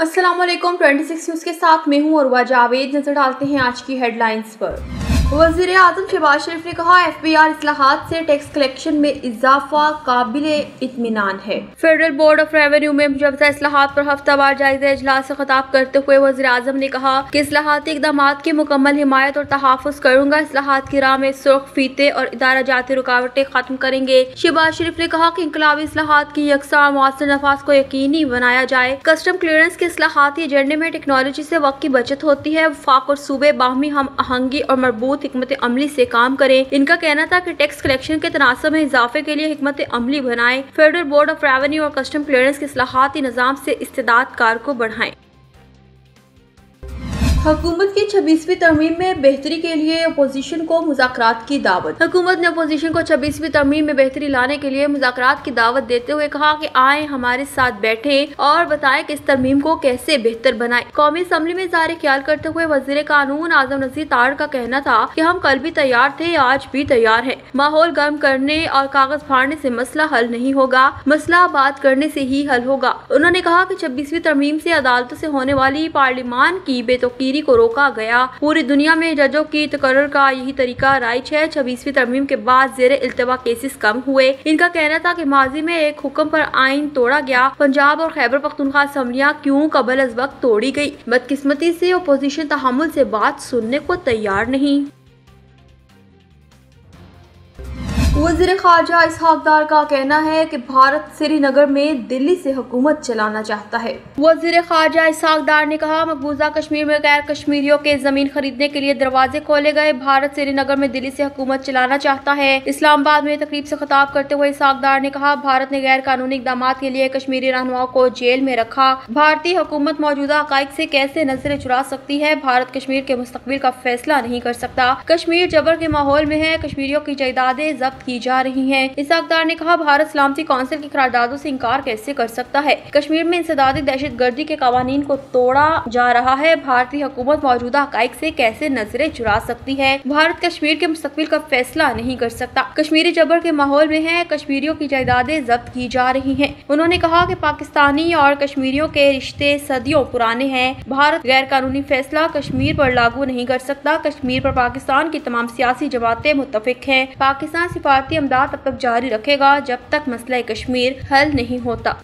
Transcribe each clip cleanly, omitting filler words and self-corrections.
अस्सलाम वालेकुम 26 न्यूज़ के साथ मैं हूं और जावेद। नजर डालते हैं आज की हेडलाइंस पर। वज़ीर आज़म शहबाज शरीफ ने कहा FBR इस्लाहात से टैक्स कलेक्शन में इजाफा काबिले इत्मीनान है। फेडरल बोर्ड ऑफ रेवेन्यू में मुजवजा इस्लाहात पर हफ्तावार जायजा इजलास से खिताब करते हुए वज़ीर आज़म ने कहा कि इस्लाहाती इक़दामात की मुकम्मल हिमायत और तहफ़्फ़ुज़ करूंगा। इस्लाहात की राह में सुर्ख फीते और इदारा जाती रुकावटें खत्म करेंगे। शहबाज शरीफ ने कहा कि इंकलाबी इस्लाहात की यकसा मौसर नफाज को यकीनी बनाया जाए। कस्टम क्लियरेंस के इस्लाहाती एजेंडे में टेक्नोलॉजी से वक्त की बचत होती है। वफाक और सूबे बाहमी हम आहंगी और मरबूत हिकमत अमली से काम करें। इनका कहना था कि टैक्स कलेक्शन के तनासब में इजाफे के लिए हिकमत अमली बनाएं। फेडरल बोर्ड ऑफ रेवेन्यू और कस्टम क्लियरेंस के इस्लाहाती निज़ाम से इस्तेदाद कार को बढ़ाएं। हुकूमत की 26वीं तरमीम में बेहतरी के लिए अपोजिशन को मुज़ाकरात की दावत। हुकूमत ने अपोजिशन को 26वीं तरमीम में बेहतरी लाने के लिए मुज़ाकरात की दावत देते हुए कहा कि आए हमारे साथ बैठे और बताएं कि इस तरमीम को कैसे बेहतर बनाएं। कौमी असम्बली में इज़हार ख्याल करते हुए वज़ीर कानून आज़म नज़ीर तारड़ का कहना था कि हम कल भी तैयार थे, आज भी तैयार हैं। माहौल गर्म करने और कागज फाड़ने से मसला हल नहीं होगा, मसला बात करने से ही हल होगा। उन्होंने कहा कि 26वीं तरमीम से अदालतों से होने वाली पार्लिमान की बेतौकीरी को रोका गया। पूरी दुनिया में जजों की तकर्रुर का यही तरीका राइज है। 26वीं तरमीम के बाद ज़ेरे इल्तवा केसेस कम हुए। इनका कहना था कि माजी में एक हुक्म पर आइन तोड़ा गया। पंजाब और खैबर पख्तूनख्वा असम्बलियां क्यों कबल अज वक्त तोड़ी गई। बदकिस्मती से अपोजिशन तहम्मुल से बात सुनने को तैयार नहीं। वज़ीर ख़ारजा इसहाक डार का कहना है कि भारत श्रीनगर में दिल्ली से हुकूमत चलाना चाहता है। वज़ीर ख़ारजा इसहाक डार ने कहा मकबूजा कश्मीर में गैर कश्मीरियों के जमीन खरीदने के लिए दरवाजे खोले गए। भारत श्रीनगर में दिल्ली से हुकूमत चलाना चाहता है। इस्लामाबाद में तकरीब से खिताब करते हुए इसहाक डार ने कहा भारत ने गैर कानूनी इक़दामात के लिए कश्मीरी रहनुमाओं को जेल में रखा। भारतीय हुकूमत मौजूदा हक़ाइक़ से कैसे नजरें चुरा सकती है। भारत कश्मीर के मुस्तक़बिल का फैसला नहीं कर सकता। कश्मीर जबर के माहौल में है। कश्मीरियों की जायदादें जब्त की जा रही हैं। इसहाक डार ने कहा भारत सलामती कौंसिल की करारदादों से इंकार कैसे कर सकता है। कश्मीर में इंसदादी दहशतगर्दी के कवानीन को तोड़ा जा रहा है। भारतीय हुकूमत मौजूदा हक़ाइक़ से कैसे नजरें चुरा सकती है। भारत कश्मीर के मुस्तक़बिल का फैसला नहीं कर सकता। कश्मीरी जबर के माहौल में है। कश्मीरियों की जायदादें जब्त की जा रही हैं। उन्होंने कहा कि पाकिस्तानी और कश्मीरियों के रिश्ते सदियों पुराने हैं। भारत गैर कानूनी फैसला कश्मीर पर लागू नहीं कर सकता। कश्मीर पर पाकिस्तान की तमाम सियासी जमातें मुत्तफिक हैं। पाकिस्तान सिफारती इमदाद तब तक जारी रखेगा जब तक मसला कश्मीर हल नहीं होता।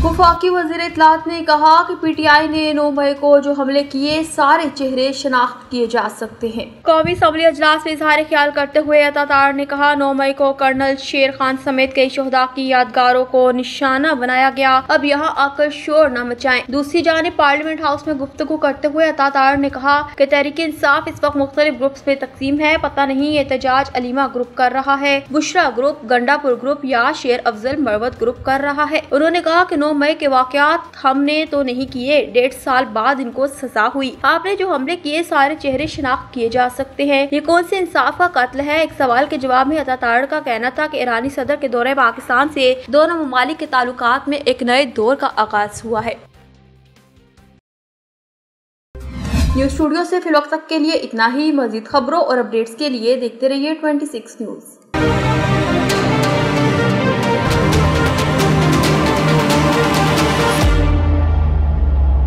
वफाकी वज़ीर इत्तलात ने कहा कि PTI ने 9 मई को जो हमले किए सारे चेहरे शनाख्त किए जा सकते हैं। कौमी असम्बली अजलास में इज़हार ख्याल करते हुए अता तारड़ ने कहा 9 मई को कर्नल शेर खान समेत कई शोहदा की यादगारों को निशाना बनाया गया। अब यहाँ आकर शोर न मचाएं। दूसरी जानिब पार्लियामेंट हाउस में गुफ्तगू करते हुए अता तारड़ ने कहा कि तहरीक इंसाफ इस वक्त मुख्तलिफ ग्रुप्स में तकसीम है। पता नहीं एहतजाज अलीमा ग्रुप कर रहा है, बुशरा ग्रुप, गंडापुर ग्रुप या शेर अफजल मरवत ग्रुप कर रहा है। उन्होंने कहा कि 9 मई के वाकयात हमने तो नहीं किए, 1.5 साल बाद इनको सजा हुई। आपने जो हमले किए सारे चेहरे शनाख्त किए जा सकते हैं। ये कौन से इंसाफ का कत्ल है। एक सवाल के जवाब में अता तारड़ का कहना था कि ईरानी सदर के दौरे पाकिस्तान से दोनों ममालिक के ताल्लुकात में एक नए दौर का आगाज हुआ है। न्यूज़ स्टूडियो से फिलहाल तक के लिए इतना ही। मजीद खबरों और अपडेट्स के लिए देखते रहिए 26 न्यूज़।